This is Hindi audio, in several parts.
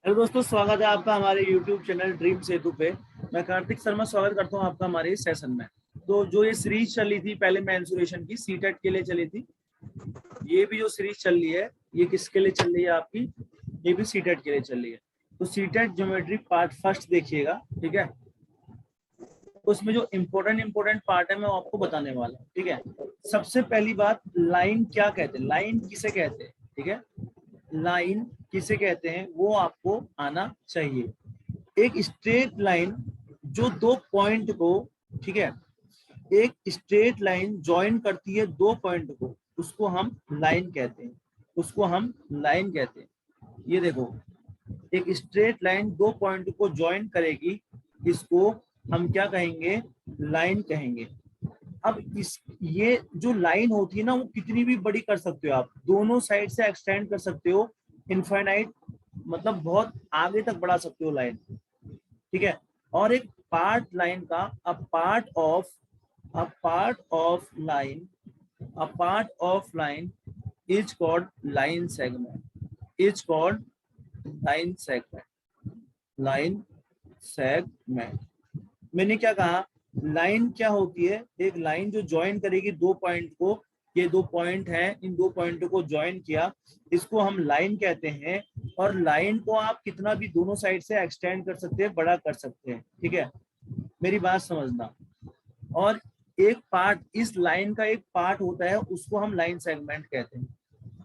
हेलो दोस्तों, स्वागत है आपका हमारे YouTube चैनल ड्रीम सेतु पे। मैं कार्तिक शर्मा स्वागत करता हूं आपका हमारे इस सेशन में। तो जो ये सीरीज चली थी पहले मेंसुरेशन की, सीटेट के लिए चली थी। ये भी जो सीरीज चल रही है ये किसके लिए चल रही है आपकी? ये भी सीटेट के लिए चल रही है। तो सीटेट ज्योमेट्री पार्ट फर्स्ट देखिएगा, ठीक है। उसमें जो इम्पोर्टेंट पार्ट है मैं आपको बताने वाला हूँ, ठीक है। सबसे पहली बात, लाइन क्या कहते हैं, लाइन किसे कहते हैं, ठीक है। लाइन किसे कहते हैं वो आपको आना चाहिए। एक स्ट्रेट लाइन जो दो पॉइंट को, ठीक है, एक स्ट्रेट लाइन ज्वाइन करती है दो पॉइंट को, उसको हम लाइन कहते हैं, उसको हम लाइन कहते हैं। ये देखो, एक स्ट्रेट लाइन दो पॉइंट को ज्वाइन करेगी, इसको हम क्या कहेंगे? लाइन कहेंगे। अब इस ये जो लाइन होती है ना, वो कितनी भी बड़ी कर सकते हो आप, दोनों साइड से एक्सटेंड कर सकते हो, इनफाइनाइट, मतलब बहुत आगे तक बढ़ा सकते हो लाइन, ठीक है। और एक पार्ट लाइन का, a part of line, a part of line is called line segment, is called line segment, line segment. मैंने क्या कहा? लाइन क्या होती है? एक लाइन जो ज्वाइन करेगी दो पॉइंट को, ये दो पॉइंट हैं, इन दो पॉइंटों को ज्वाइन किया, इसको हम लाइन कहते हैं। और लाइन को आप कितना भी दोनों साइड से एक्सटेंड कर सकते हैं, बड़ा कर सकते हैं, ठीक है। मेरी बात समझना। और एक पार्ट, इस लाइन का एक पार्ट होता है, उसको हम लाइन सेगमेंट कहते हैं।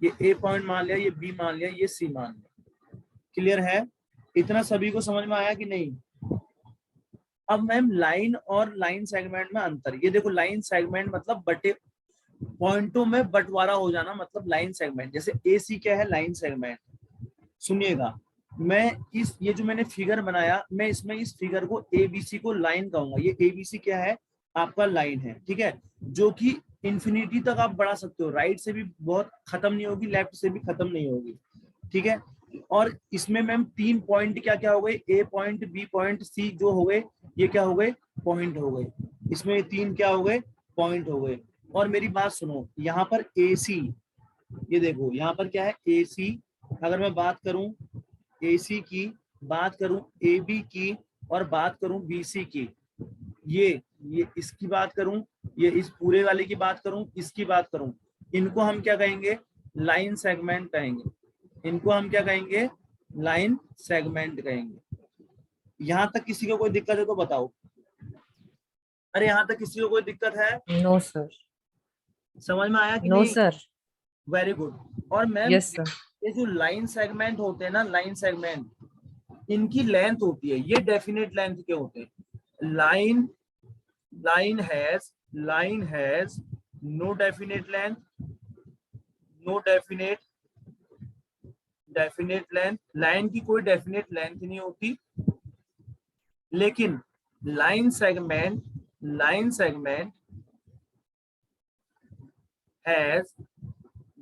ये ए पॉइंट मान लिया, ये बी मान लिया, ये सी मान लिया। क्लियर है? इतना सभी को समझ में आया कि नहीं? अब मैम, लाइन और लाइन सेगमेंट में अंतर, ये देखो, लाइन सेगमेंट मतलब बटे पॉइंटों में बंटवारा हो जाना, मतलब लाइन सेगमेंट। जैसे ए सी क्या है? Line segment. सुनिएगा, मैं इस, ये जो मैंने फिगर बनाया, मैं इसमें इस फिगर को एबीसी को लाइन कहूंगा। ये एबीसी क्या है? आपका लाइन है, ठीक है, जो कि इंफिनिटी तक आप बढ़ा सकते हो, राइट से भी बहुत खत्म नहीं होगी, लेफ्ट से भी खत्म नहीं होगी, ठीक है। और इसमें मैम तीन पॉइंट क्या क्या हो गए? ए पॉइंट, बी पॉइंट, सी जो हो गए, ये क्या हो गए? पॉइंट हो गए। इसमें ये तीन क्या हो गए? पॉइंट हो गए। और मेरी बात सुनो, यहाँ पर ए सी, ये देखो यहाँ पर क्या है? ए सी। अगर मैं बात करूं AC की, बात करूं AB की, और बात करूं BC की, ये इसकी बात करूं, ये इस पूरे वाले की बात करूं, इसकी बात करूं, इनको हम क्या कहेंगे? लाइन सेगमेंट कहेंगे। इनको हम क्या कहेंगे? लाइन सेगमेंट कहेंगे। यहां तक किसी को कोई दिक्कत है तो बताओ। अरे यहां तक किसी को कोई दिक्कत है? No sir. समझ में आया कि नो नहीं? सर। Very good. और मैम, यस सर। ये जो लाइन सेगमेंट होते हैं ना, लाइन सेगमेंट, इनकी लेंथ होती है, ये डेफिनेट लेंथ के होते हैं। Line line has no definite length, no definite length. Line की कोई डेफिनेट लेंथ नहीं होती। लेकिन line segment has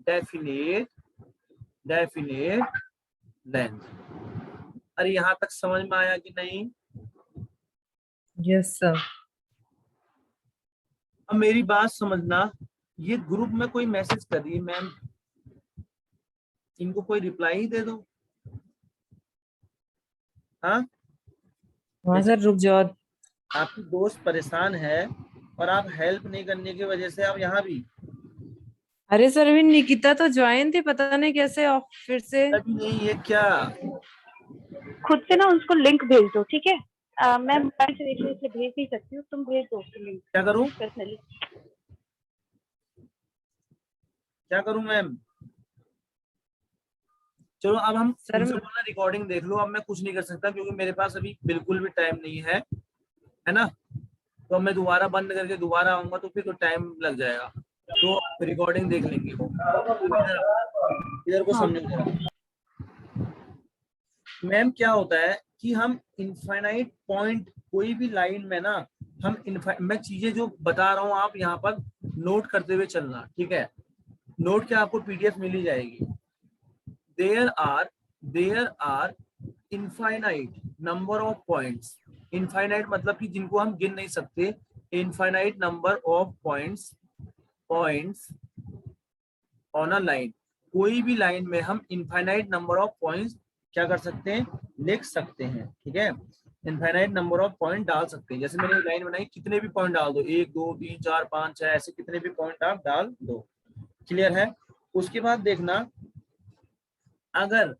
definite length. अरे यहां तक समझ में आया कि नहीं? Yes sir. अब मेरी बात समझना, ये ग्रुप में कोई मैसेज कर रही है मैम, इनको कोई रिप्लाई ही दे दो। हाँ, हाँ जैसे सर, रुक जाओ। आपकी दोस्त परेशान है और आप हेल्प नहीं करने की वजह से आप यहाँ भी। अरे सर, अभी निकिता तो ज्वाइन थी, पता नहीं कैसे ऑफ फिर से। अभी नहीं, ये क्या? खुद से ना उसको लिंक भेज दो, ठीक है। मैं मोबाइल से देखने से भेज नहीं सकती हूँ, तुम भेज दो उसको लिंक क्या करूं? पर्सनली। क्या करूं मैम? चलो अब हम सर उनसे बोलना रिकॉर्डिंग देख लो। अब मैं कुछ नहीं कर सकता क्योंकि मेरे पास अभी बिल्कुल भी टाइम नहीं है ना। तो अब मैं दोबारा बंद करके दोबारा आऊंगा तो फिर तो टाइम लग जाएगा। तो रिकॉर्डिंग देख लेंगे। इधर को हाँ समझो जरा। मैम क्या होता है कि हम इनफाइनाइट पॉइंट, कोई भी लाइन में ना, हम मैं चीजें जो बता रहा हूँ आप यहाँ पर नोट करते हुए चलना, ठीक है। नोट क्या, आपको PDF मिल ही जाएगी। There are infinite number of points. Infinite मतलब कि जिनको हम गिन नहीं सकते। Infinite number of points on a line. कोई भी लाइन में हम इनफाइनाइट नंबर ऑफ पॉइंट्स क्या कर सकते हैं, लिख सकते हैं। ठीक है, इनफाइनाइट नंबर ऑफ पॉइंट डाल सकते हैं। जैसे मैंने लाइन बनाई, कितने भी पॉइंट डाल दो, 1 2 3 4 5 6, ऐसे कितने भी पॉइंट आप डाल दो। क्लियर है। उसके बाद देखना, अगर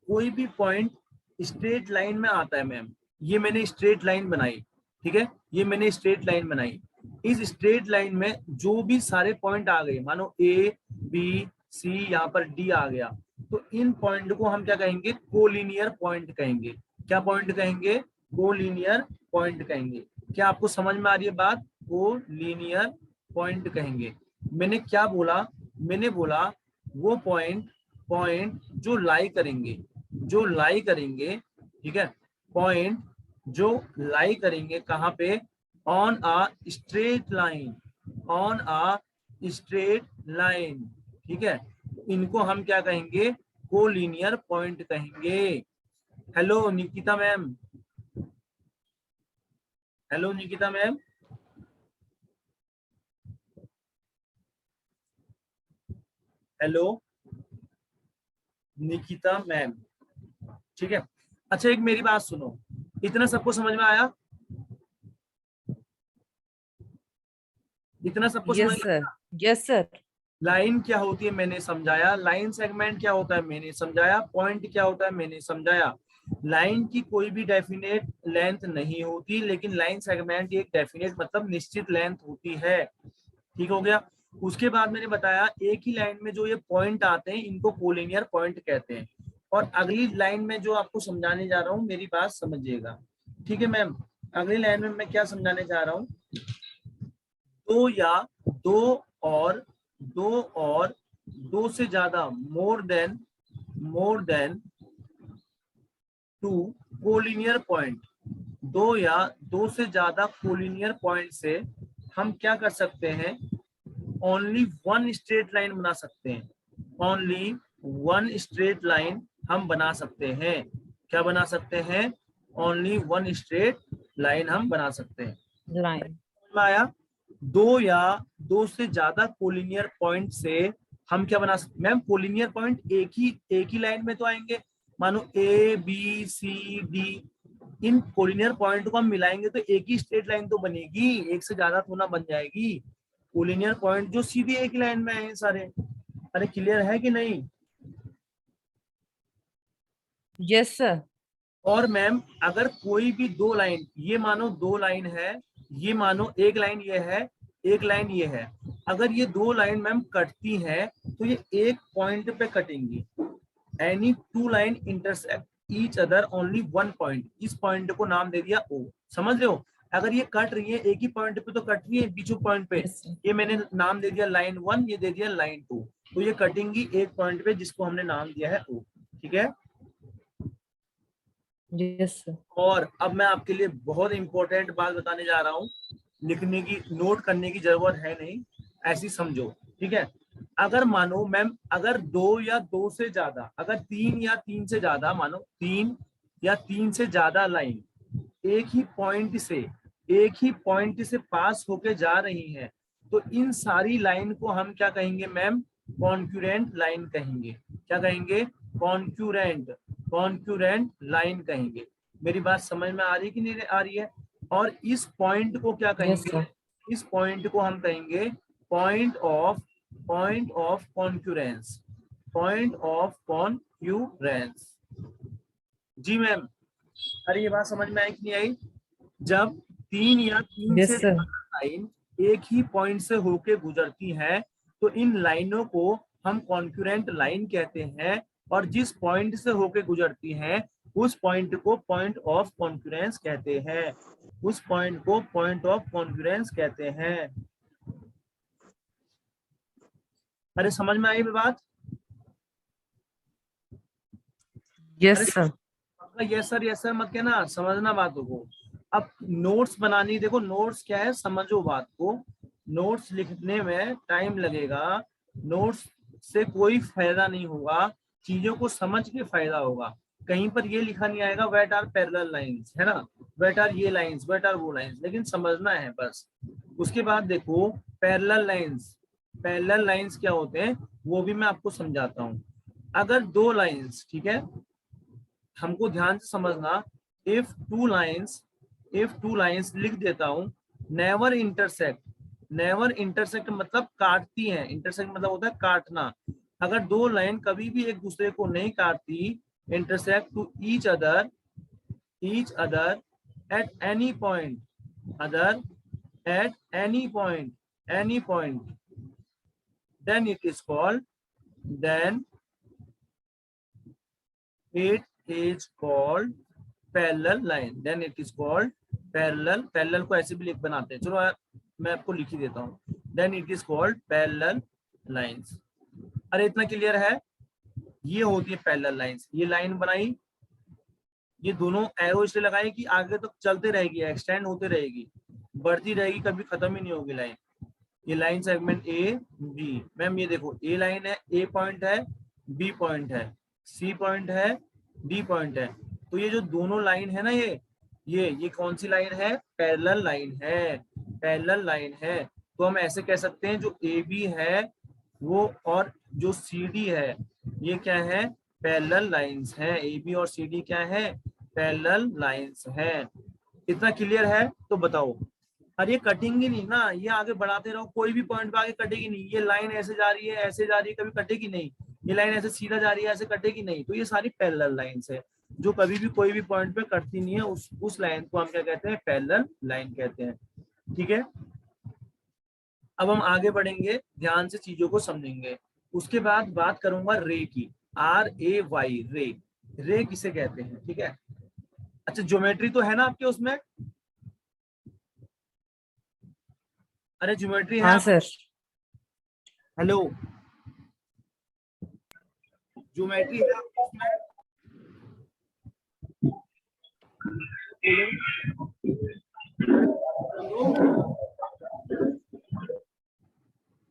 कोई भी पॉइंट स्ट्रेट लाइन में आता है, मैम ये मैंने स्ट्रेट लाइन बनाई, ठीक है, ये मैंने स्ट्रेट लाइन बनाई, इस स्ट्रेट लाइन में जो भी सारे पॉइंट आ गए, मानो ए बी सी, यहाँ पर डी आ गया, तो इन पॉइंट को हम क्या कहेंगे, कोलिनियर पॉइंट कहेंगे। क्या पॉइंट कहेंगे, कोलिनियर पॉइंट कहेंगे। क्या आपको समझ में आ रही है बात, कोलिनियर पॉइंट कहेंगे। मैंने क्या बोला, मैंने बोला वो पॉइंट जो लाई करेंगे, जो लाई करेंगे, ठीक है, पॉइंट जो लाई करेंगे कहाँ पे, on a straight line, on a straight line, ठीक है, इनको हम क्या कहेंगे, कोलिनियर पॉइंट कहेंगे। Hello Nikita ma'am, hello Nikita ma'am, hello Nikita ma'am, ठीक है। अच्छा एक मेरी बात सुनो, इतना सबको समझ में आया, इतना सबको समझ यस में सर, आया? Yes sir. लाइन क्या होती है मैंने समझाया, लाइन सेगमेंट क्या होता है मैंने समझाया, पॉइंट क्या होता है मैंने समझाया। लाइन की कोई भी डेफिनेट लेंथ नहीं होती, लेकिन लाइन सेगमेंट एक डेफिनेट मतलब निश्चित लेंथ होती है। ठीक हो गया। उसके बाद मैंने बताया एक ही लाइन में जो ये पॉइंट आते हैं इनको कोलिनियर पॉइंट कहते हैं। और अगली लाइन में जो आपको समझाने जा रहा हूँ, मेरी बात समझिएगा, ठीक है मैम। अगली लाइन में मैं क्या समझाने जा रहा हूँ, दो या और दो से ज्यादा, more than two collinear point, दो या दो से ज्यादा कोलिनियर पॉइंट से हम क्या कर सकते हैं, ओनली वन स्ट्रेट लाइन बना सकते हैं, ओनली वन स्ट्रेट लाइन हम बना सकते हैं। क्या बना सकते हैं, ओनली वन स्ट्रेट लाइन हम बना सकते हैं। लाइन आया, दो या दो से ज्यादा कोलिनियर पॉइंट से हम क्या बना सकते, मैम कोलिनियर पॉइंट एक ही लाइन में तो आएंगे, मानो ए बी सी डी, इन कोलिनियर पॉइंट को हम मिलाएंगे तो एक ही स्ट्रेट लाइन तो बनेगी, एक से ज्यादा तो ना बन जाएगी। कोलिनियर पॉइंट जो सीधे एक ही लाइन में आए सारे। अरे क्लियर है कि नहीं। Yes sir. और मैम अगर कोई भी दो लाइन, ये मानो दो लाइन है, ये मानो एक लाइन ये है, एक लाइन ये है, अगर ये दो लाइन मैम कटती है तो ये एक पॉइंट पे कटेंगी। Any two line intersect each other only one point, इस पॉइंट को नाम दे दिया ओ। समझ रहे हो, अगर ये कट रही है एक ही पॉइंट पे तो कट रही है, बीचों पॉइंट पे, यस सर। ये मैंने नाम दे दिया लाइन 1, ये दे दिया लाइन 2, तो ये कटेंगी एक पॉइंट पे जिसको हमने नाम दिया है ओ। ठीक है। Yes sir. और अब मैं आपके लिए बहुत इंपॉर्टेंट बात बताने जा रहा हूँ, लिखने की नोट करने की जरूरत है नहीं, ऐसी समझो। ठीक है, अगर मानो मैम अगर दो या दो से ज्यादा, अगर तीन या तीन से ज्यादा, मानो तीन या तीन से ज्यादा लाइन एक ही पॉइंट से पास होके जा रही हैं, तो इन सारी लाइन को हम क्या कहेंगे मैम, कॉन्क्यूरेंट लाइन कहेंगे। क्या कहेंगे, कॉन्क्यूरेंट लाइन कहेंगे। मेरी बात समझ में आ रही है कि नहीं आ रही है। और इस पॉइंट को क्या यस कहेंगे, सर। इस पॉइंट को हम कहेंगे point of concurrence, point of concurrence. जी मैम, अरे ये बात समझ में आई कि नहीं आई। जब तीन या तीन से यस सर। ज्यादा लाइन एक ही पॉइंट से होके गुजरती हैं, तो इन लाइनों को हम कॉन्क्यूरेंट लाइन कहते हैं। और जिस पॉइंट से होके गुजरती हैं उस पॉइंट को पॉइंट ऑफ कॉन्क्यूरेंस कहते हैं, उस पॉइंट को पॉइंट ऑफ कॉन्क्यूरेंस कहते हैं। अरे समझ में आई बात। अरे यस सर। यस सर मत कहना, समझना बातों को। अब नोट्स बनानी, देखो नोट्स क्या है, समझो बात को। नोट्स लिखने में टाइम लगेगा, नोट्स से कोई फायदा नहीं होगा, चीजों को समझ के फायदा होगा। कहीं पर ये लिखा नहीं आएगा व्हाट आर पैरेलल लाइंस, है ना, व्हाट आर ये लाइंस, व्हाट आर वो लाइंस, लेकिन समझना है बस। उसके बाद देखो पैरेलल लाइंस, पैरेलल लाइंस क्या होते हैं वो भी मैं आपको समझाता हूँ। अगर दो लाइंस, ठीक है, हमको ध्यान से समझना, इफ टू लाइंस लिख देता हूं, नेवर इंटरसेक्ट मतलब काटती हैं, इंटरसेक्ट मतलब होता है काटना। अगर दो लाइन कभी भी एक दूसरे को नहीं काटती, intersect to each other at any point, any point, then it is called parallel line, parallel को ऐसे भी लिख बनाते हैं, चलो मैं आपको लिख ही देता हूँ, then it is called parallel lines। अरे इतना क्लियर है, ये होती है पैरेलल लाइंस। ये लाइन बनाई, ये दोनों एरो इसलिए लगाए कि आगे तक चलते रहेगी, एक्सटेंड होते रहेगी, बढ़ती रहेगी, कभी खत्म ही नहीं होगी लाइन। ये line segment A B, ma'am ये देखो ए लाइन है, ए पॉइंट है, बी पॉइंट है, सी पॉइंट है, डी पॉइंट है। तो ये जो दोनों लाइन है ना, ये कौन सी लाइन है? पैरेलल लाइन है। तो हम ऐसे कह सकते हैं जो ए बी है वो और जो सी डी है, ये क्या है? पैरेलल लाइंस है। ए बी और सी डी क्या है? पैरेलल लाइंस है। इतना क्लियर है? तो बताओ। अरे कटेंगे नहीं ना, ये आगे बढ़ाते रहो, कोई भी पॉइंट पे आगे कटेगी नहीं। ये लाइन ऐसे जा रही है, ऐसे जा रही है, कभी कटेगी नहीं। ये लाइन ऐसे सीधा जा रही है, ऐसे कटेगी नहीं। तो ये सारी पैरेलल लाइंस है जो कभी भी कोई भी पॉइंट पे कटती नहीं है। उस लाइन को हम क्या कहते हैं? पैरेलल लाइन कहते हैं। ठीक है, अब हम आगे बढ़ेंगे, ध्यान से चीजों को समझेंगे। उसके बाद बात करूंगा रे की, RAY, रे किसे कहते हैं? ठीक है, अच्छा ज्योमेट्री तो है ना आपके उसमें? अरे ज्योमेट्री है? हाँ सर। हेलो, ज्योमेट्री है आपके उसमें?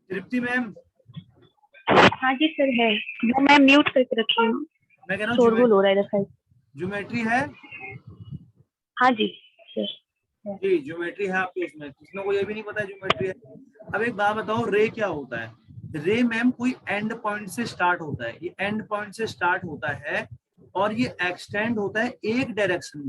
तृप्ति मैम? हाँ जी सर है, वो मैं म्यूट करके रखी हूँ, मैं कह रहा शोरगुल हूँ हो रहा है इधर साइड। ज्योमेट्री है? हाँ जी सर। जी ज्योमेट्री है आपके उसमें, किसी को ये भी नहीं पता है ज्योमेट्री है। अब एक बात बताओ, रे क्या होता है? रे मैम कोई एंड पॉइंट से स्टार्ट होता है, ये एंड पॉइंट से स्टार्ट होता है और ये एक्सटेंड होता है एक डायरेक्शन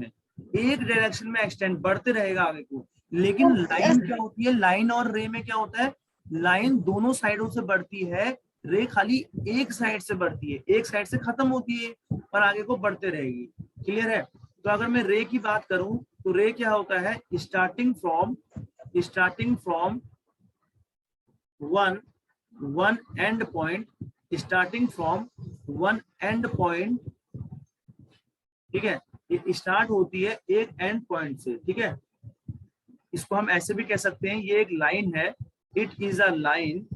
में एक्सटेंड बढ़ते रहेगा आगे को। लेकिन लाइन क्या होती है? लाइन और रे में क्या होता है? लाइन दोनों साइडों से बढ़ती है, रे खाली एक साइड से बढ़ती है, एक साइड से खत्म होती है और आगे को बढ़ते रहेगी। क्लियर है? तो अगर मैं रे की बात करूं तो रे क्या होता है? Starting from one and point, ठीक है, ये स्टार्ट होती है एक एंड पॉइंट से। ठीक है, इसको हम ऐसे भी कह सकते हैं, ये एक लाइन है, it is a line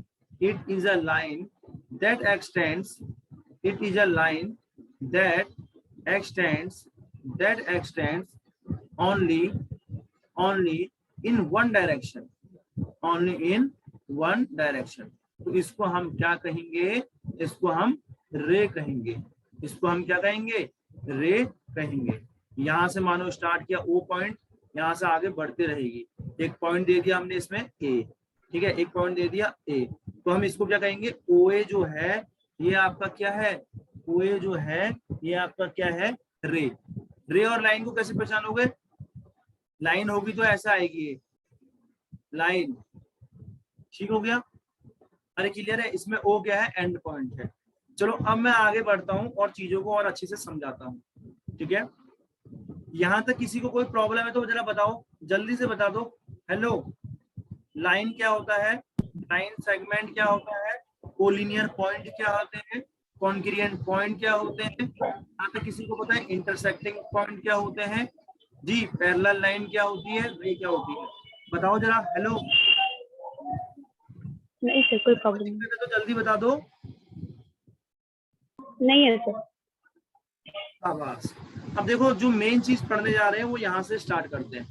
that x tends only in one direction, तो इसको हम क्या कहेंगे? इसको हम रे कहेंगे। रे कहेंगे। यहां से मानो स्टार्ट किया ओ पॉइंट, यहां से आगे बढ़ते रहेगी। एक पॉइंट दे दिया हमने इसमें ए, ठीक है, एक पॉइंट दे दिया ए, तो हम इसको क्या कहेंगे? OA जो है ये आपका क्या है? OA जो है ये आपका क्या है? रे और लाइन को कैसे पहचानोगे? लाइन होगी तो ऐसा आएगी लाइन, ठीक हो गया? अरे क्लियर है? इसमें ओ क्या है? एंड पॉइंट है। चलो अब मैं आगे बढ़ता हूं और चीजों को और अच्छे से समझाता हूं। ठीक है, यहां तक किसी को कोई प्रॉब्लम है तो जरा बताओ, जल्दी से बता दो। हेलो, लाइन क्या होता है? लाइन सेगमेंट क्या होता है? कोलिनियर पॉइंट क्या होते हैं? कॉन्ग्रुएंट पॉइंट क्या होते हैं? यहाँ तक किसी को पता है? इंटरसेक्टिंग पॉइंट क्या होते हैं जी? पैरेलल लाइन क्या होती है? रे क्या होती है? बताओ जरा। हेलो, नहीं सर, कोई प्रॉब्लम नहीं। तो जल्दी बता दो। नहीं है सर। बस अब देखो, जो मेन चीज पढ़ने जा रहे हैं वो यहाँ से स्टार्ट करते हैं।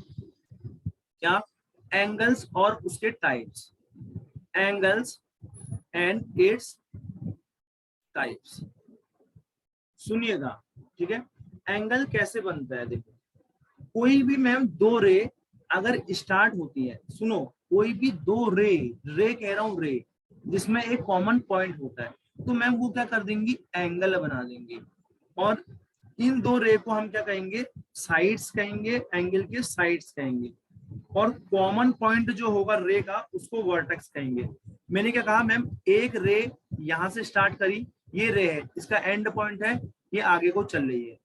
क्या? एंगल्स और उसके types, angles and its types. सुनिएगा, ठीक है? एंगल कैसे बनता है? देखो, कोई भी मैम दो रे अगर स्टार्ट होती है, सुनो, कोई भी दो रे कह रहा हूं, रे जिसमें एक कॉमन पॉइंट होता है, तो मैम वो क्या कर देंगी? एंगल बना देंगे। और इन दो रे को हम क्या कहेंगे, साइड्स कहेंगे, एंगल के साइड्स कहेंगे, और कॉमन पॉइंट जो होगा रे का उसको वर्टेक्स कहेंगे। मैंने क्या कहा मैम, एक रे यहां से स्टार्ट करी, ये रे है, इसका एंड पॉइंट है, ये आगे को चल रही है,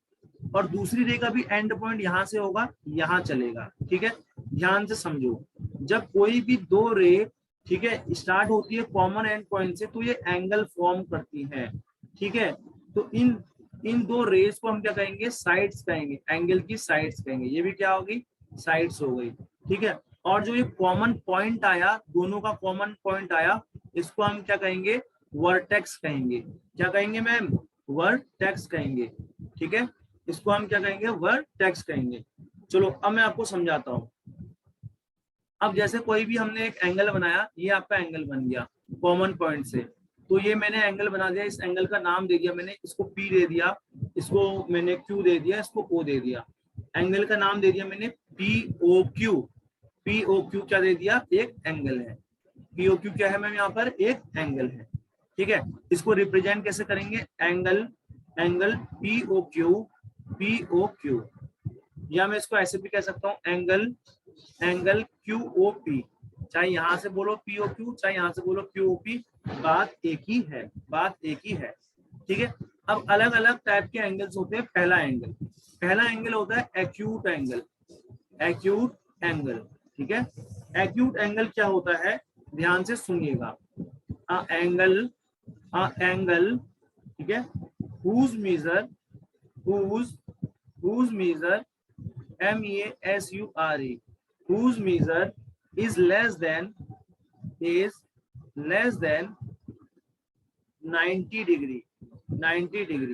और दूसरी रे का भी एंड पॉइंट यहां से होगा, यहां चलेगा। ठीक है, ध्यान से समझो, जब कोई भी दो रे, ठीक है, स्टार्ट होती है कॉमन एंड पॉइंट से, तो ये एंगल फॉर्म करती है। ठीक है, तो इन इन दो रेस को हम क्या कहेंगे, साइड्स कहेंगे, एंगल की साइड्स कहेंगे। ये भी क्या होगी, साइड्स हो गई। ठीक है, और जो ये कॉमन पॉइंट आया, दोनों का कॉमन पॉइंट आया, इसको हम क्या कहेंगे, वर्टेक्स कहेंगे। क्या कहेंगे मैम, वर्टेक्स कहेंगे। ठीक है, इसको हम क्या कहेंगे, वर्टेक्स कहेंगे। चलो अब मैं आपको समझाता हूँ। अब जैसे कोई भी हमने एक एंगल बनाया, ये आपका एंगल बन गया कॉमन पॉइंट से, तो ये मैंने एंगल बना दिया, इस एंगल का नाम दे दिया मैंने, इसको P दे दिया, इसको मैंने Q दे दिया, इसको O दे दिया। एंगल का नाम दे दिया मैंने POQ। POQ क्या दे दिया, एक एंगल है। POQ क्या है मैम, यहाँ पर एक एंगल है। ठीक है, इसको रिप्रेजेंट कैसे करेंगे, एंगल POQ, या मैं इसको ऐसे भी कह सकता हूँ, एंगल QOP। चाहे यहां से बोलो POQ, चाहे यहां से बोलो QOP, बात एक ही है, बात एक ही है। ठीक है, अब अलग अलग टाइप के एंगल्स होते हैं। पहला एंगल होता है एक्यूट एंगल। ठीक है, एक्यूट एंगल क्या होता है, ध्यान से सुनिएगा। एंगल, ठीक है, whose measure MEASURE, whose measure is less than 90 degree,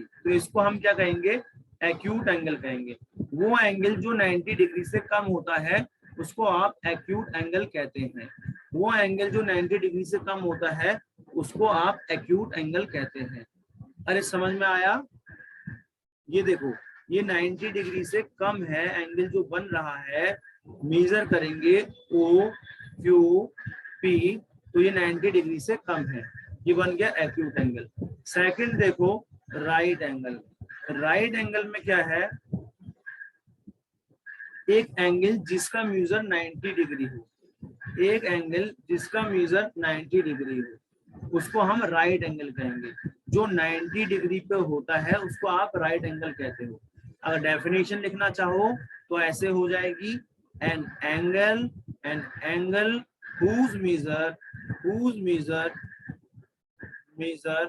तो इसको हम क्या कहेंगे, एक्यूट एंगल कहेंगे। वो एंगल जो 90 डिग्री से कम होता है उसको आप एक्यूट एंगल कहते हैं। वो एंगल जो 90 डिग्री से कम होता है उसको आप एक्यूट एंगल कहते हैं। अरे समझ में आया, ये देखो, ये 90 डिग्री से कम है एंगल जो बन रहा है, मेजर करेंगे OQP, तो ये 90 डिग्री से कम है, ये बन गया एक्यूट एंगल। सेकंड देखो, राइट एंगल में क्या है, एक एंगल जिसका मेजर 90 डिग्री हो, एक एंगल जिसका मेजर 90 डिग्री हो, उसको हम राइट एंगल कहेंगे। जो 90 डिग्री पे होता है उसको आप राइट एंगल कहते हो। अगर डेफिनेशन लिखना चाहो तो ऐसे हो जाएगी, an angle whose measure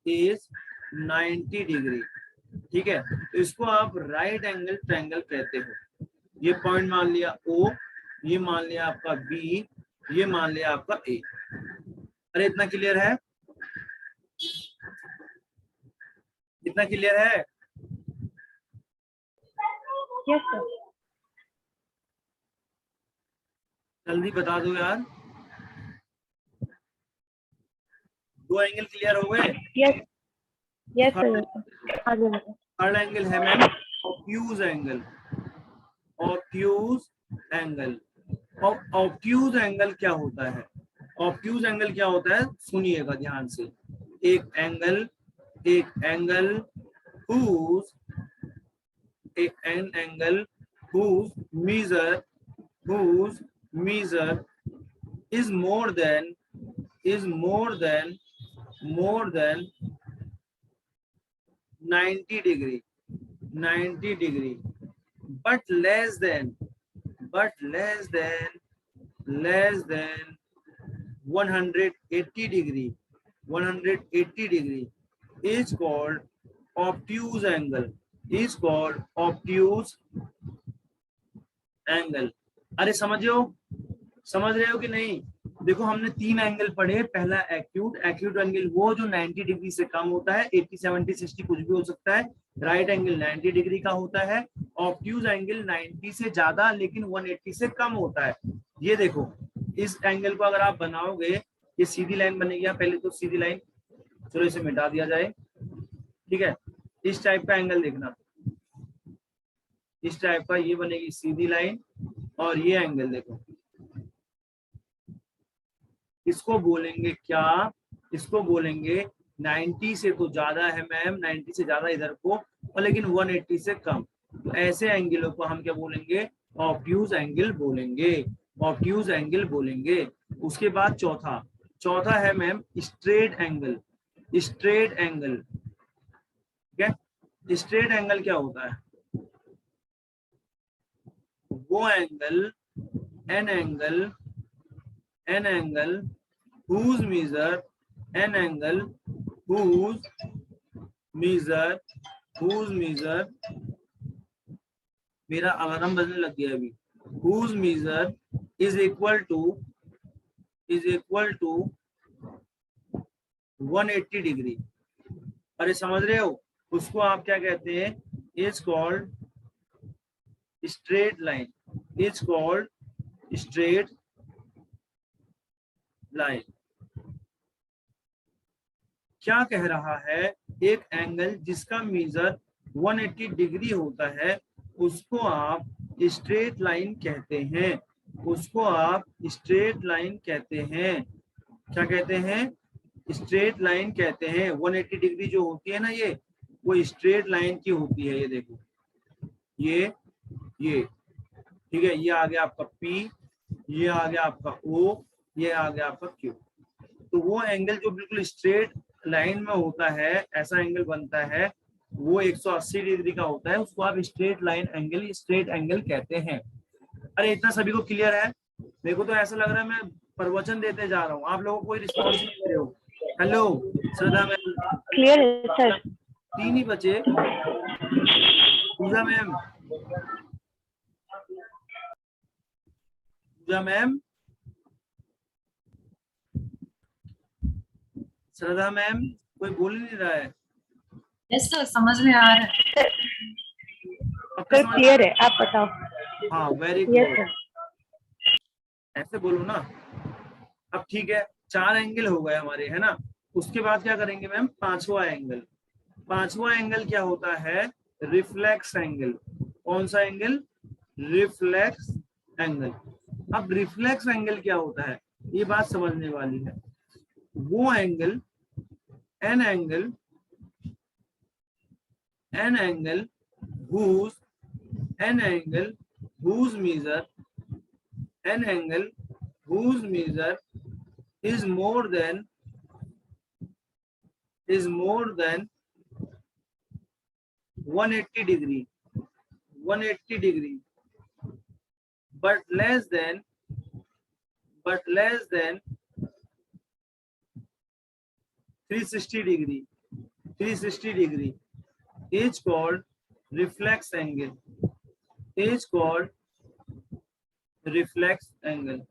is 90 degree. ठीक है, तो इसको आप राइट एंगल ट्रायंगल कहते हो। ये पॉइंट मान लिया O, ये मान लिया आपका B, ये मान लिया आपका A। अरे इतना क्लियर है, इतना क्लियर है? Yes sir. जल्दी बता दो यार, दो एंगल क्लियर हो गए? Yes sir. आगे बढ़ो। थर्ड एंगल है ma'am obtuse angle. Obtuse angle क्या होता है, ऑब्ट्यूज एंगल क्या होता है, सुनिएगा ध्यान से। एक angle whose measure is more than 90 degree, but less than 180 degree is called obtuse angle। अरे समझ रहे हो कि नहीं? देखो हमने तीन एंगल पढ़े। पहला एक्यूट एंगल वो जो 90 डिग्री से कम होता है, 80, 70, 60 कुछ भी हो सकता है। राइट एंगल 90 डिग्री का होता है। ऑब्ट्यूज एंगल 90 से ज्यादा लेकिन 180 से कम होता है। ये देखो, इस एंगल को अगर आप बनाओगे, ये सीधी लाइन बनेगी। पहले तो सीधी लाइन, चलो इसे मिटा दिया जाए। ठीक है, इस टाइप का एंगल देखना, इस टाइप का, ये बनेगी सीधी लाइन, और ये एंगल देखो, इसको बोलेंगे क्या, इसको बोलेंगे 90 से तो ज्यादा है मैम, 90 से ज्यादा इधर को, और लेकिन 180 से कम। तो ऐसे एंगलों को हम क्या बोलेंगे? ऑब्ट्यूज एंगल बोलेंगे, ऑब्ट्यूज एंगल बोलेंगे। उसके बाद चौथा है ma'am straight angle. Straight angle, ठीक है। स्ट्रेट एंगल क्या होता है? वो angle, an angle whose measure, an angle whose measure, मेरा अलार्म बजने लग गया अभी, whose measure is equal to 180 degree. अरे समझ रहे हो? उसको आप क्या कहते हैं? Is called straight line, is called straight line. क्या कह रहा है? एक एंगल जिसका मेजर 180 डिग्री होता है उसको आप स्ट्रेट लाइन कहते हैं, उसको आप स्ट्रेट लाइन कहते हैं। क्या कहते हैं? स्ट्रेट लाइन कहते हैं। 180 डिग्री जो होती है ना, ये वो स्ट्रेट लाइन की होती है। ये देखो, ये ठीक है, ये आ गया आपका P, ये आ गया आपका O, ये आ गया आपका Q। तो वो एंगल जो बिल्कुल स्ट्रेट लाइन में होता है, ऐसा एंगल बनता है, वो 180 डिग्री का होता है, उसको आप straight line angle, straight angle कहते हैं। अरे इतना सभी को क्लियर है? मेरे को तो ऐसा लग रहा है मैं प्रवचन देते जा रहा हूँ, आप लोगों को कोई रिस्पॉन्स नहीं दे रहे हो। हेलो श्रद्धा मैम, क्लियर है सर? 3 ही बचे। पूजा मैम, श्रद्धा मैम, कोई बोल नहीं रहा है। यस सर, समझ में आ रहा है। पक्का सर समझ? क्लियर है, आप बताओ। हाँ वेरी यस गुड, सर। ऐसे बोलो ना। अब ठीक है, 4 एंगल हो गए हमारे, है ना। उसके बाद क्या करेंगे मैम? 5वां एंगल। 5वां एंगल क्या होता है? Reflex angle. कौन सा एंगल? Reflex angle. अब रिफ्लेक्स एंगल क्या होता है, ये बात समझने वाली है। वो angle, an angle whose measure is more than 180 degree but less than 360 degree is called reflex angle,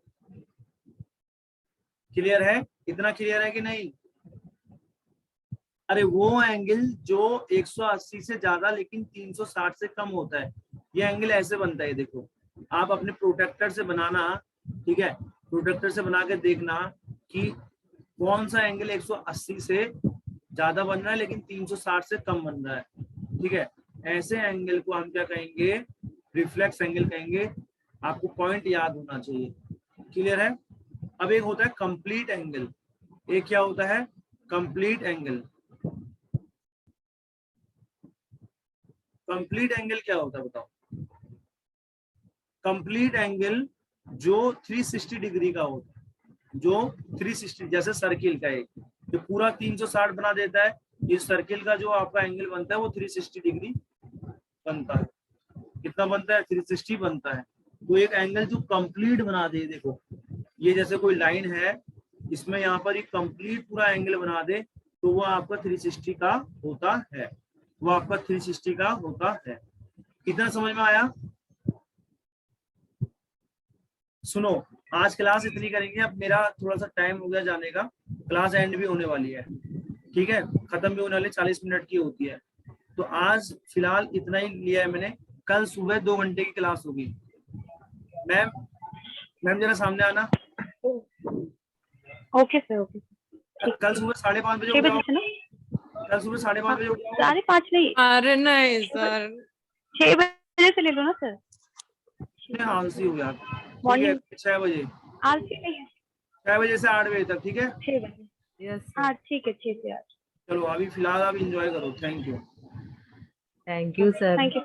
clear है? इतना क्लियर है कि नहीं? अरे वो एंगल जो 180 से ज्यादा लेकिन 360 से कम होता है, ये एंगल ऐसे बनता है। देखो, आप अपने प्रोटेक्टर से बनाना, ठीक है, प्रोटेक्टर से बना के देखना कि कौन सा एंगल 180 से ज्यादा बन रहा है लेकिन 360 से कम बन रहा है, ठीक है। ऐसे एंगल को हम क्या कहेंगे? रिफ्लेक्स एंगल कहेंगे। आपको पॉइंट याद होना चाहिए, क्लियर है? अब एक होता है कंप्लीट एंगल, एक क्या होता है? Complete angle. कंप्लीट एंगल क्या होता है बताओ? कंप्लीट एंगल जो 360 डिग्री का होता है, जो 360, जैसे सर्किल का एक जो पूरा 360 बना देता है, इस सर्किल का जो आपका एंगल बनता है वो 360 डिग्री बनता है। कितना बनता है? 360 बनता है। तो एक एंगल जो कंप्लीट बना दे, देखो ये जैसे कोई लाइन है, इसमें यहाँ पर एक कंप्लीट पूरा एंगल बना दे, तो वो आपका 360 का होता है, वो आपका 360 का होता है। कितना समझ में आया? सुनो, आज क्लास इतनी करेंगे, अब मेरा थोड़ा सा टाइम हो गया जाने का, क्लास एंड भी होने वाली है, ठीक है, खत्म भी होने वाली, 40 मिनट की होती है। तो आज फिलहाल इतना ही लिया है मैंने। कल सुबह 2 घंटे की क्लास होगी। मैम जरा सामने आना। Okay sir, okay. कल सुबह 5:30 बजे 6 उठ बजे जाओ। से ना? कल सुबह 5:30 बजे उठ जाओ। 5:30 नहीं, अरे नहीं सर, 6 बजे से ले लो ना सर। आलसी हो यार, ठीक है। मॉर्निंग 6 बजे, आलसी नहीं है, 6 बजे से 8 बजे तक, ठीक है। 6 बजे। यस हाँ ठीक है, 6 से 8। चलो अभी फिलहाल आप इंजॉय करो। Thank you. Thank you sir. Thank you.